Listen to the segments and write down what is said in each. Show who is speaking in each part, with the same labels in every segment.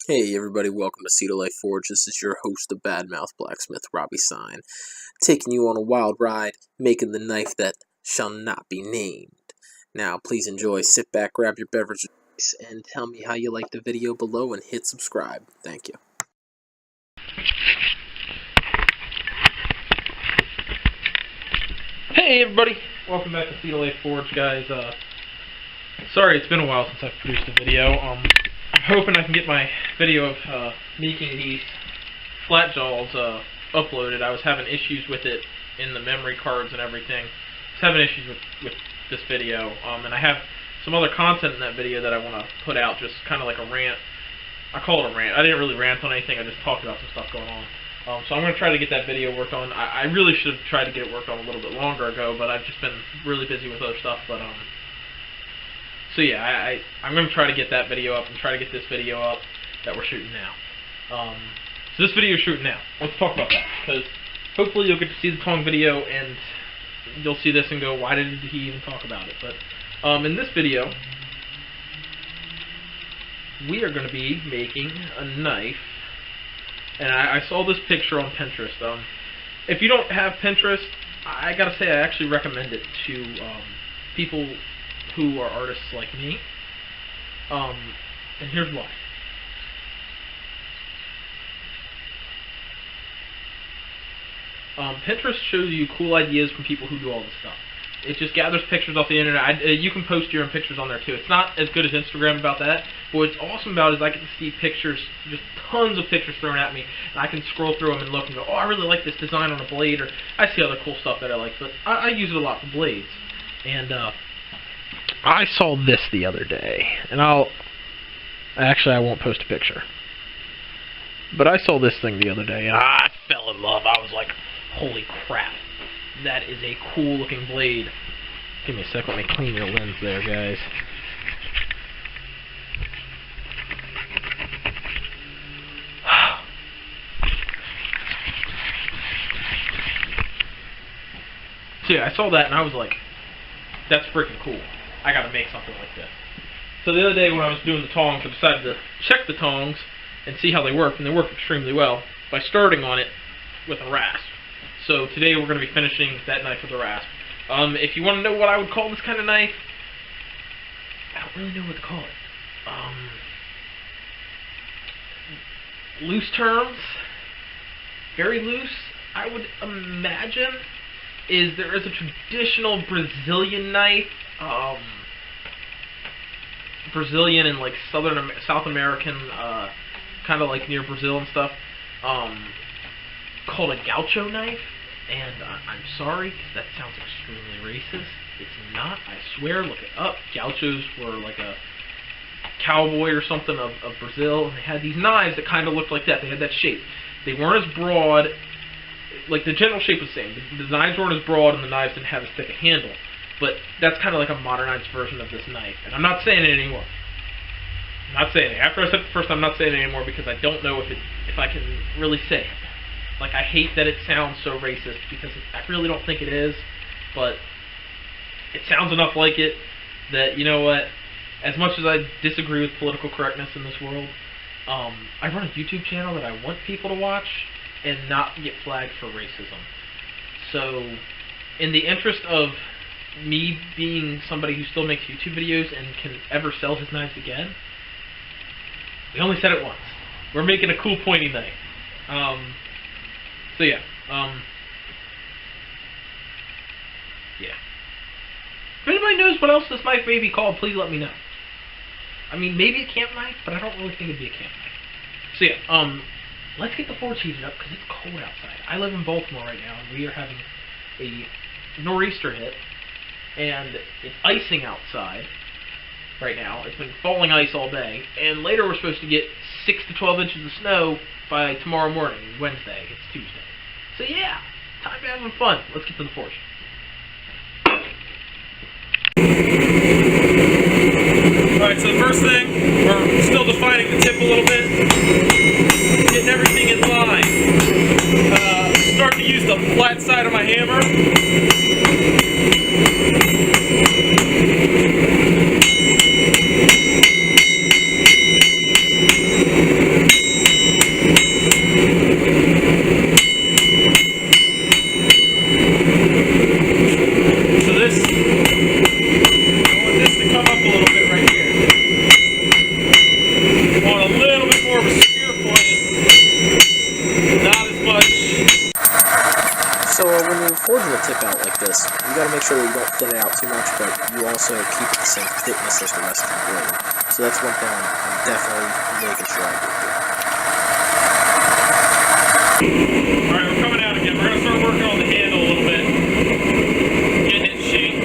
Speaker 1: Hey everybody, welcome to HOJ Forge. This is your host, the Badmouth Blacksmith, Robbie Sign, taking you on a wild ride, making the knife that shall not be named. Now, please enjoy, sit back, grab your beverage, and tell me how you like the video below and hit subscribe. Thank you.
Speaker 2: Hey everybody, welcome back to HOJ Forge, guys. Sorry it's been a while since I've produced a video. I'm hoping I can get my video of making these flat jaws uploaded. I was having issues with it in the memory cards and everything. I was having issues with this video, and I have some other content in that video that I want to put out, just kind of like a rant. I call it a rant. I didn't really rant on anything, I just talked about some stuff going on. So I'm going to try to get that video worked on. I really should have tried to get it worked on a little bit longer ago, but I've just been really busy with other stuff. But so yeah, I'm going to try to get that video up and try to get this video up that we're shooting now. So this video is shooting now. Let's talk about that, because hopefully you'll get to see the Tong video and you'll see this and go, why did he even talk about it? But in this video, we are going to be making a knife. And I saw this picture on Pinterest. If you don't have Pinterest, I gotta say I actually recommend it to people who are artists like me. And here's why. Pinterest shows you cool ideas from people who do all this stuff. It just gathers pictures off the internet. You can post your own pictures on there too. It's not as good as Instagram about that, but what's awesome about it is I get to see pictures, just tons of pictures thrown at me, and I can scroll through them and look and go, oh, I really like this design on a blade, or I see other cool stuff that I like, but I use it a lot for blades. And I saw this the other day, and actually I won't post a picture, but I saw this thing the other day, and I fell in love. I was like, holy crap. That is a cool looking blade. Give me a sec, let me clean your lens there, guys. So yeah, I saw that and I was like, that's freaking cool. I gotta make something like this. So the other day when I was doing the tongs, I decided to check the tongs and see how they work, and they work extremely well by starting on it with a rasp. So today we're going to be finishing that knife with a rasp. If you want to know what I would call this kind of knife, I don't really know what to call it. Loose terms, very loose, I would imagine, is there is a traditional Brazilian knife, Brazilian and like South American, kind of like near Brazil and stuff, called a gaucho knife. And I'm sorry, because that sounds extremely racist. It's not, I swear, look it up. Gauchos were like a cowboy or something of Brazil, and they had these knives that kind of looked like that. They had that shape. They weren't as broad, like the general shape was the same. The knives weren't as broad, and the knives didn't have as thick a handle. But that's kind of like a modernized version of this knife. And I'm not saying it anymore. I'm not saying it. After I said it the first time, I'm not saying it anymore, because I don't know if I can really say it. Like, I hate that it sounds so racist, because I really don't think it is, but it sounds enough like it that, you know what, as much as I disagree with political correctness in this world, I run a YouTube channel that I want people to watch and not get flagged for racism. So, in the interest of me being somebody who still makes YouTube videos and can ever sell his knives again, we only said it once. We're making a cool pointy knife. So yeah, yeah. If anybody knows what else this knife may be called, please let me know. I mean, maybe a camp knife, but I don't really think it'd be a camp knife. So yeah, let's get the forge heated up, because it's cold outside. I live in Baltimore right now, and we are having a nor'easter hit, and it's icing outside right now. It's been falling ice all day, and later we're supposed to get 6 to 12 inches of snow by tomorrow morning, Wednesday. It's Tuesday. So yeah, time to have some fun. Let's get to the forge. Alright, so the first thing, we're still defining the tip a little bit, getting everything in line. Start to use the flat side of my hammer.
Speaker 1: this, you got to make sure that you don't thin it out too much, but you also keep it the same thickness as the rest of the blade. So that's one thing I'm definitely making sure I do here.
Speaker 2: Alright, we're coming out again. We're going to start working on the handle a little bit. Getting it in shape.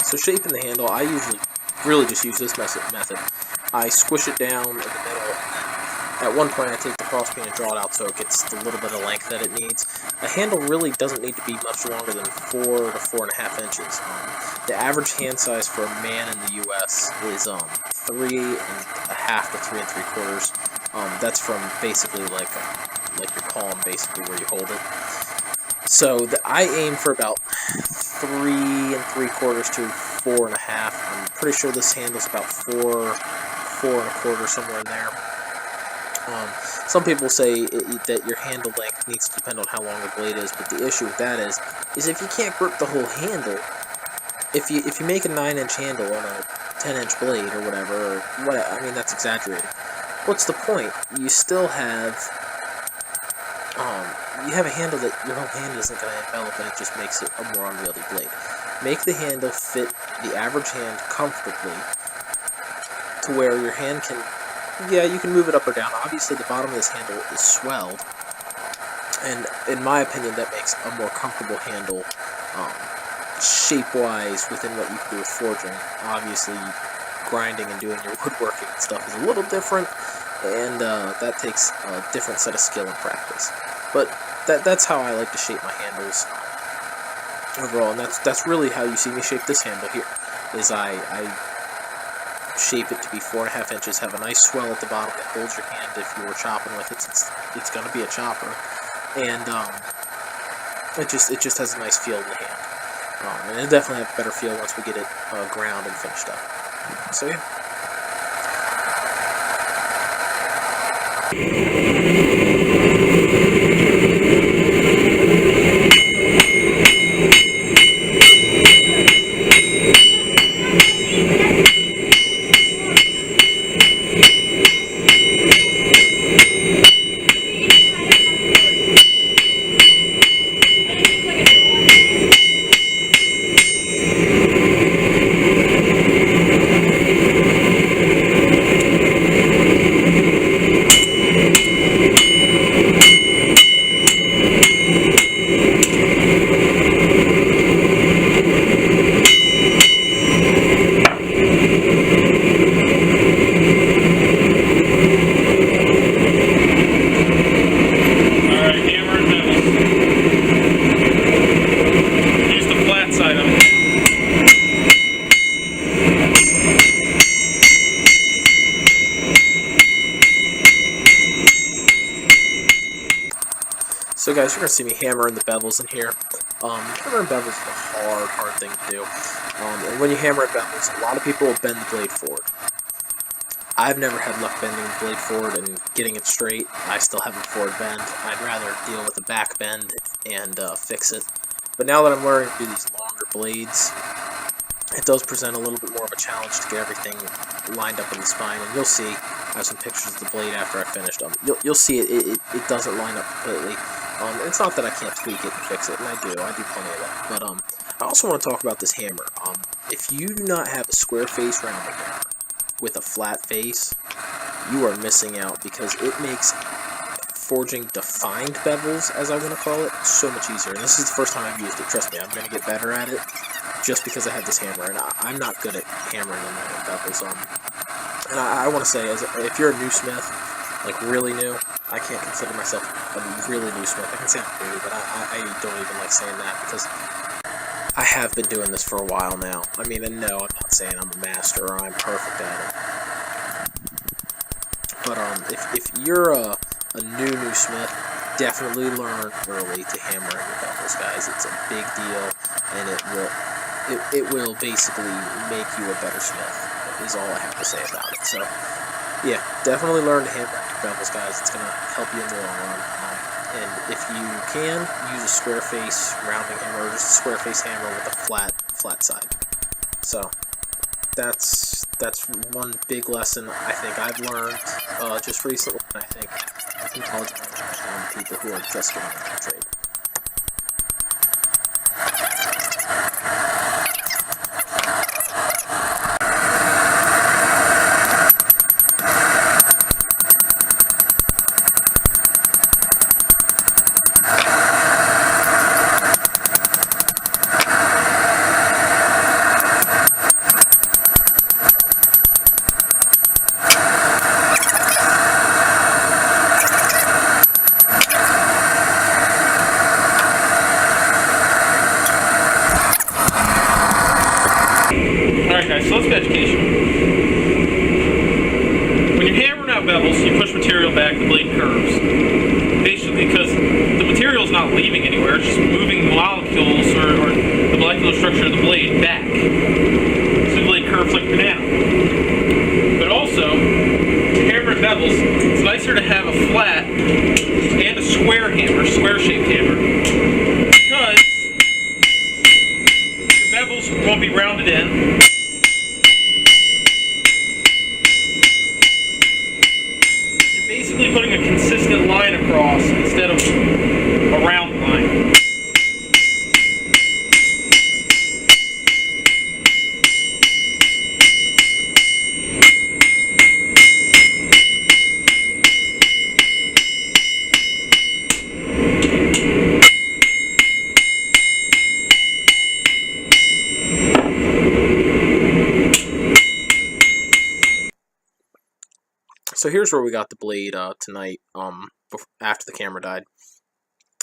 Speaker 1: So shaping the handle, I usually really just use this method. I squish it down in the middle, and at one point I take the cross peen and draw it out so it gets the little bit of length that it needs. A handle really doesn't need to be much longer than 4 to 4.5 inches. The average hand size for a man in the U.S. is 3.5 to 3 3/4. That's from basically like your palm, basically where you hold it. So I aim for about 3 3/4 to 4.5. I'm pretty sure this handle's about 4 1/4, somewhere in there. Some people say that your handle length needs to depend on how long the blade is, but the issue with that is if you can't grip the whole handle, if you make a 9-inch handle on a 10-inch blade or whatever, I mean that's exaggerating. What's the point? You still have you have a handle that your whole hand isn't going to envelop, and it just makes it a more unwieldy blade. Make the handle fit the average hand comfortably to where your hand can, yeah, you can move it up or down. Obviously, the bottom of this handle is swelled, and in my opinion, that makes a more comfortable handle shape-wise within what you can do with forging. Obviously, grinding and doing your woodworking and stuff is a little different, and that takes a different set of skill and practice. But that's how I like to shape my handles overall, and that's really how you see me shape this handle here. Is I shape it to be 4.5 inches, have a nice swell at the bottom that holds your hand if you were chopping with it. It's going to be a chopper, and it just has a nice feel in the hand, and it'll definitely have a better feel once we get it ground and finished up. So yeah. So guys, you're going to see me hammering the bevels in here. Hammering bevels is a hard thing to do. And when you hammer at bevels, a lot of people will bend the blade forward. I've never had luck bending the blade forward and getting it straight. I still have a forward bend. I'd rather deal with a back bend and fix it. But now that I'm learning to do these longer blades, it does present a little bit more of a challenge to get everything lined up in the spine. And you'll see, I have some pictures of the blade after I finished them. You'll see it doesn't line up completely. It's not that I can't tweak it and fix it, and I do plenty of that. But I also want to talk about this hammer. If you do not have a square face rounding hammer with a flat face, you are missing out, because it makes forging defined bevels, as I want to call it, so much easier. And this is the first time I've used it. Trust me, I'm going to get better at it just because I have this hammer, and I'm not good at hammering in bevels. And I want to say, if you're a new smith, like really new, I can't consider myself a really new smith. I can say I'm new, but I don't even like saying that, because I have been doing this for a while now. I mean, and no, I'm not saying I'm a master or I'm perfect at it. But if you're a new smith, definitely learn early to hammer in your bevels, guys. It's a big deal, and it will basically make you a better smith, is all I have to say about it. So, yeah, definitely learn to hammer in your bevels, guys. It's going to help you in the long run. And if you can, use a square face rounding hammer, or just a square face hammer with a flat side. So, that's one big lesson I think I've learned just recently, and I think people who are just getting into the trade.
Speaker 2: Alright guys, so let's get education. When you're hammering out bevels, you push material back, the blade curves. Basically because the material is not leaving anywhere, it's just moving molecules or the molecular structure of the blade back. So the blade curves like a banana. But also, hammering bevels, it's nicer to have a flat and a square hammer, square-shaped hammer. Because your bevels won't be rounded in. Basically putting a consistent line across instead of a round line.
Speaker 1: So here's where we got the blade tonight, after the camera died.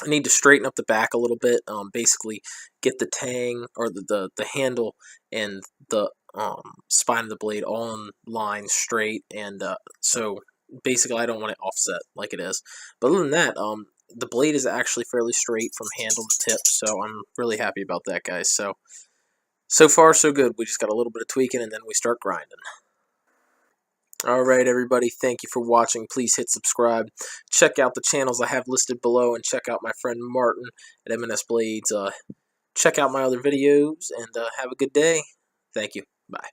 Speaker 1: I need to straighten up the back a little bit, basically get the tang, or the handle and the spine of the blade all in line straight, and so basically I don't want it offset like it is. But other than that, the blade is actually fairly straight from handle to tip, so I'm really happy about that, guys. So far so good. We just got a little bit of tweaking, and then we start grinding. Alright everybody, thank you for watching. Please hit subscribe. Check out the channels I have listed below, and check out my friend Martin at M&S Blades. Check out my other videos, and have a good day. Thank you. Bye.